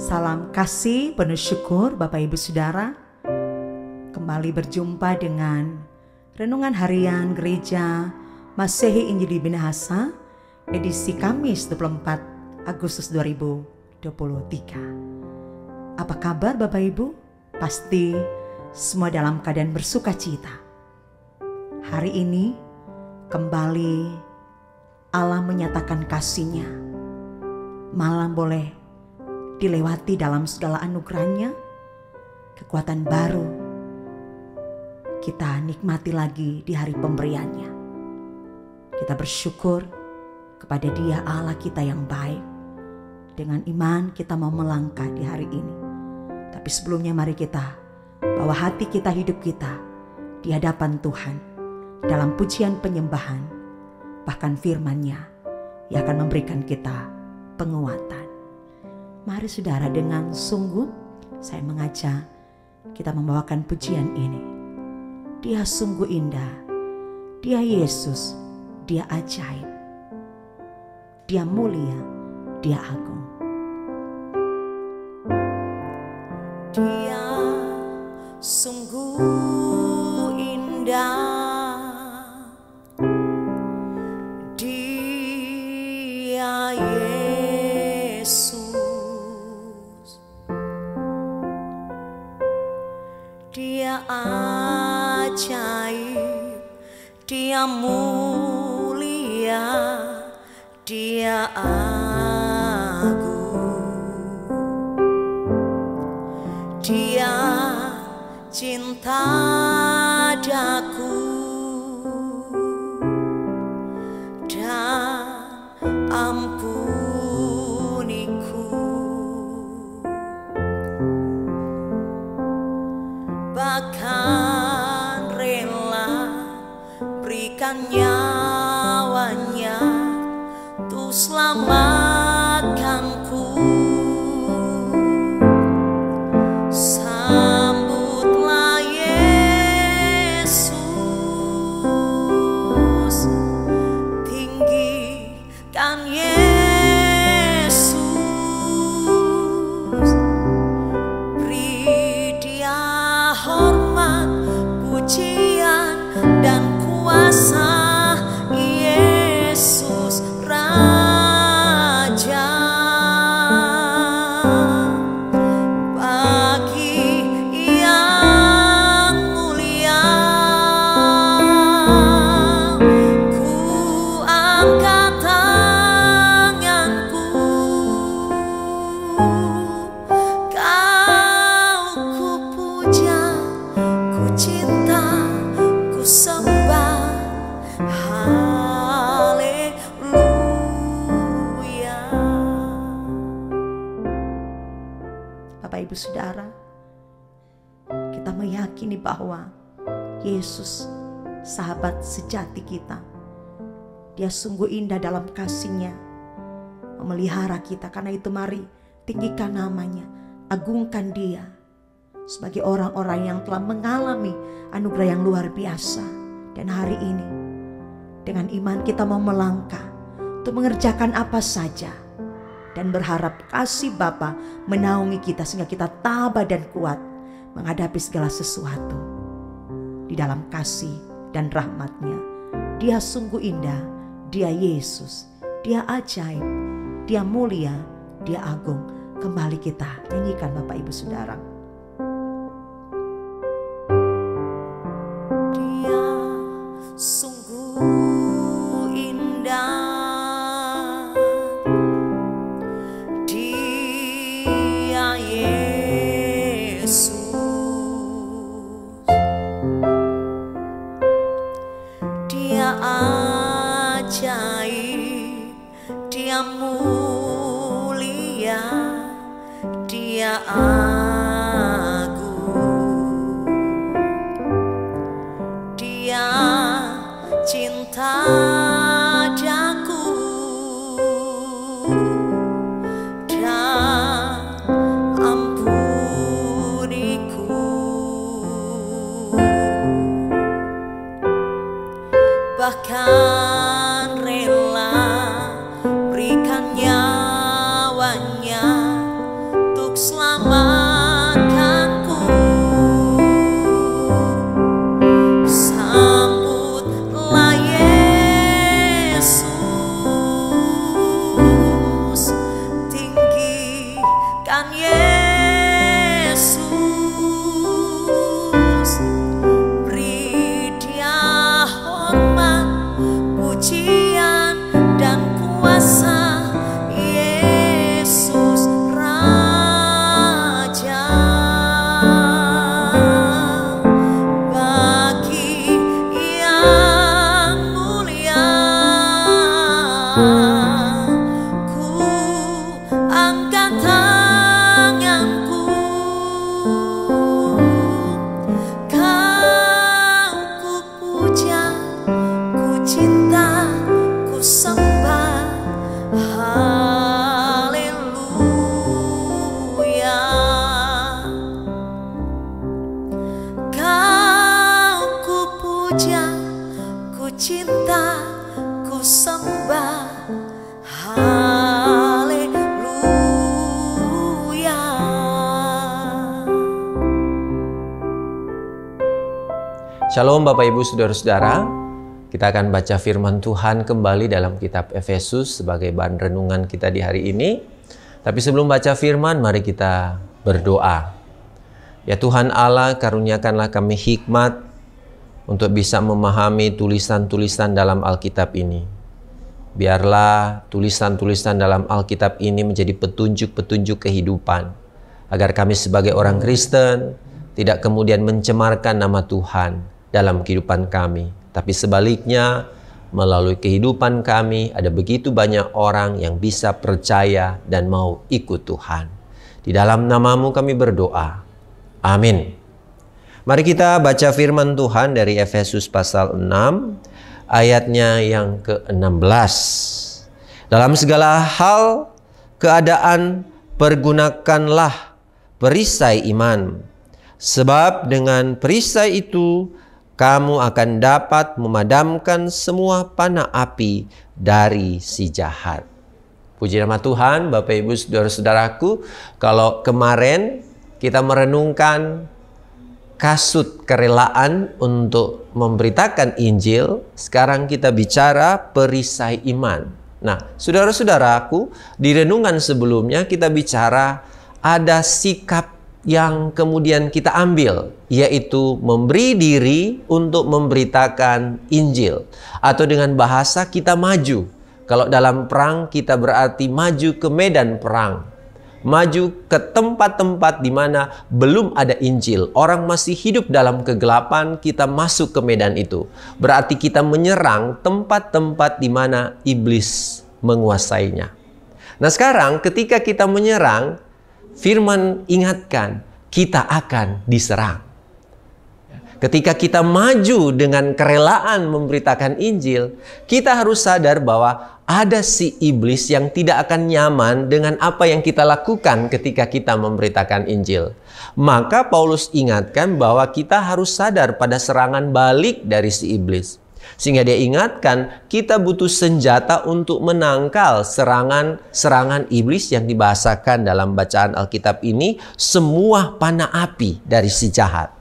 Salam kasih penuh syukur Bapak Ibu Saudara. Kembali berjumpa dengan Renungan Harian Gereja Masehi Injili Minahasa, edisi Kamis 24 Agustus 2023. Apa kabar Bapak Ibu? Pasti semua dalam keadaan bersuka cita. Hari ini kembali Allah menyatakan kasih-Nya. Malam boleh dilewati dalam segala anugerahnya, kekuatan baru kita nikmati lagi di hari pemberiannya. Kita bersyukur kepada Dia Allah kita yang baik. Dengan iman kita mau melangkah di hari ini. Tapi sebelumnya mari kita bawa hati kita, hidup kita di hadapan Tuhan dalam pujian penyembahan, bahkan firman-Nya yang akan memberikan kita penguatan. Mari saudara, dengan sungguh saya mengajak kita membawakan pujian ini. Dia sungguh indah, Dia Yesus, Dia ajaib, Dia mulia, Dia agung. Dia sungguh indah, Dia Yesus, Dia ajaib, Dia mulia, Dia agung. Dia cinta daku dan ampuniku, bahkan rela berikan nyawanya untuk selamatkanku. Sambutlah Yesus, tinggikan Yesus, beri Dia hormat, pujian dan kuasa. Yesus Raja, bagi yang mulia ku angkat tanganku, Kau ku puja, ku cinta, ku sembah. Haleluya. Bapak Ibu Saudara, kita meyakini bahwa Yesus sahabat sejati kita. Dia sungguh indah dalam kasih-Nya memelihara kita. Karena itu mari tinggikan namanya, agungkan Dia sebagai orang-orang yang telah mengalami anugerah yang luar biasa. Dan hari ini dengan iman kita mau melangkah untuk mengerjakan apa saja dan berharap kasih Bapa menaungi kita sehingga kita tabah dan kuat menghadapi segala sesuatu di dalam kasih dan rahmat-Nya. Dia sungguh indah, Dia Yesus, Dia ajaib, Dia mulia, Dia agung. Kembali kita nyanyikan Bapak Ibu Saudara. Dia sungguh indah, Dia Yesus, Dia ajaib, Dia mulia, Dia agung. Dia cinta daku dan ampuniku, bahkan rela berikan nyawanya untuk ku angkat tanganku, Kau ku puja, ku cinta, ku sembah. Haleluya. Kau ku puja, ku cinta, ku sembah. Haleluya. Shalom Bapak Ibu Saudara-saudara. Kita akan baca firman Tuhan kembali dalam kitab Efesus sebagai bahan renungan kita di hari ini. Tapi sebelum baca firman, mari kita berdoa. Ya Tuhan Allah, karuniakanlah kami hikmat untuk bisa memahami tulisan-tulisan dalam Alkitab ini. Biarlah tulisan-tulisan dalam Alkitab ini menjadi petunjuk-petunjuk kehidupan, agar kami sebagai orang Kristen tidak kemudian mencemarkan nama Tuhan dalam kehidupan kami. Tapi sebaliknya, melalui kehidupan kami ada begitu banyak orang yang bisa percaya dan mau ikut Tuhan. Di dalam nama-Mu kami berdoa. Amin. Mari kita baca firman Tuhan dari Efesus pasal 6, ayatnya yang ke-16. Dalam segala hal, keadaan pergunakanlah perisai iman. Sebab dengan perisai itu, kamu akan dapat memadamkan semua panah api dari si jahat. Puji nama Tuhan, Bapak Ibu Saudara-saudaraku. Kalau kemarin kita merenungkan kasut kerelaan untuk memberitakan Injil, sekarang kita bicara perisai iman. Nah, saudara-saudaraku, di renungan sebelumnya kita bicara ada sikap yang kemudian kita ambil, yaitu memberi diri untuk memberitakan Injil. Atau dengan bahasa kita maju. Kalau dalam perang kita berarti maju ke medan perang. Maju ke tempat-tempat di mana belum ada Injil. Orang masih hidup dalam kegelapan, kita masuk ke medan itu. Berarti kita menyerang tempat-tempat di mana iblis menguasainya. Nah sekarang ketika kita menyerang, firman ingatkan, kita akan diserang. Ketika kita maju dengan kerelaan memberitakan Injil, kita harus sadar bahwa ada si iblis yang tidak akan nyaman dengan apa yang kita lakukan ketika kita memberitakan Injil. Maka Paulus ingatkan bahwa kita harus sadar pada serangan balik dari si iblis. Sehingga dia ingatkan kita butuh senjata untuk menangkal serangan iblis yang dibahasakan dalam bacaan Alkitab ini, semua panah api dari si jahat.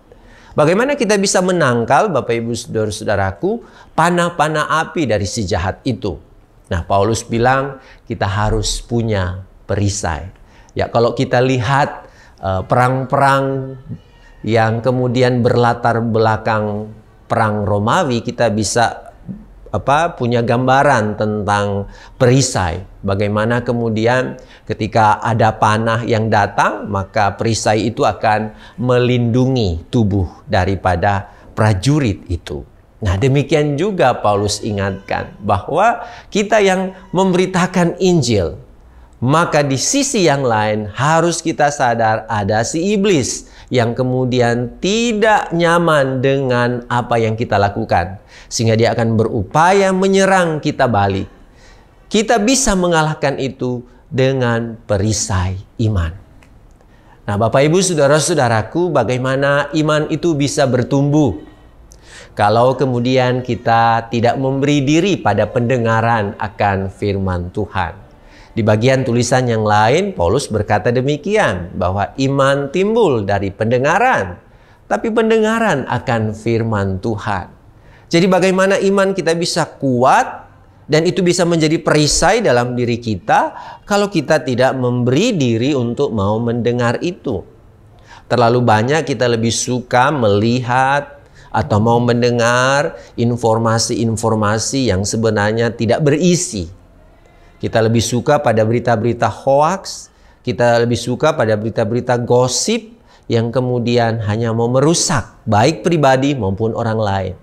Bagaimana kita bisa menangkal, Bapak Ibu Saudara-saudaraku, panah-panah api dari si jahat itu? Nah, Paulus bilang kita harus punya perisai. Ya, kalau kita lihat perang-perang yang kemudian berlatar belakang perang Romawi, kita bisa punya gambaran tentang perisai. Bagaimana kemudian ketika ada panah yang datang, maka perisai itu akan melindungi tubuh daripada prajurit itu. Nah, demikian juga Paulus ingatkan bahwa kita yang memberitakan Injil, maka di sisi yang lain harus kita sadar ada si iblis yang kemudian tidak nyaman dengan apa yang kita lakukan. Sehingga dia akan berupaya menyerang kita balik. Kita bisa mengalahkan itu dengan perisai iman. Nah, Bapak Ibu Saudara-saudaraku, bagaimana iman itu bisa bertumbuh? Kalau kemudian kita tidak memberi diri pada pendengaran akan firman Tuhan. Di bagian tulisan yang lain, Paulus berkata demikian, bahwa iman timbul dari pendengaran, tapi pendengaran akan firman Tuhan. Jadi bagaimana iman kita bisa kuat dan itu bisa menjadi perisai dalam diri kita kalau kita tidak memberi diri untuk mau mendengar itu. Terlalu banyak kita lebih suka melihat atau mau mendengar informasi-informasi yang sebenarnya tidak berisi. Kita lebih suka pada berita-berita hoaks, kita lebih suka pada berita-berita gosip yang kemudian hanya mau merusak baik pribadi maupun orang lain.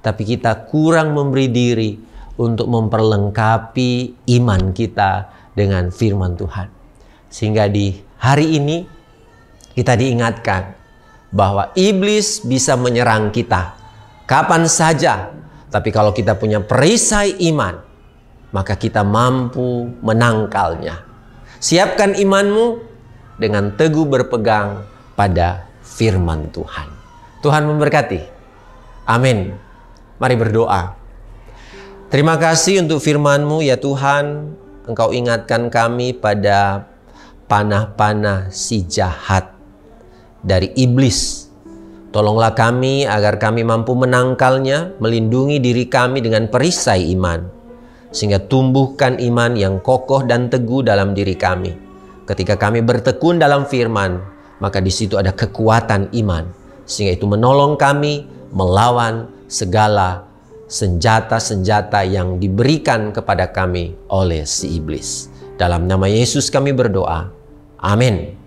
Tapi kita kurang memberi diri untuk memperlengkapi iman kita dengan firman Tuhan. Sehingga di hari ini kita diingatkan bahwa iblis bisa menyerang kita kapan saja. Tapi kalau kita punya perisai iman, maka kita mampu menangkalnya. Siapkan imanmu dengan teguh berpegang pada firman Tuhan. Tuhan memberkati. Amin. Mari berdoa. Terima kasih untuk firman-Mu ya Tuhan. Engkau ingatkan kami pada panah-panah si jahat dari iblis. Tolonglah kami agar kami mampu menangkalnya, melindungi diri kami dengan perisai iman. Sehingga tumbuhkan iman yang kokoh dan teguh dalam diri kami. Ketika kami bertekun dalam firman, maka di situ ada kekuatan iman. Sehingga itu menolong kami melawan segala senjata-senjata yang diberikan kepada kami oleh si iblis. Dalam nama Yesus kami berdoa. Amin.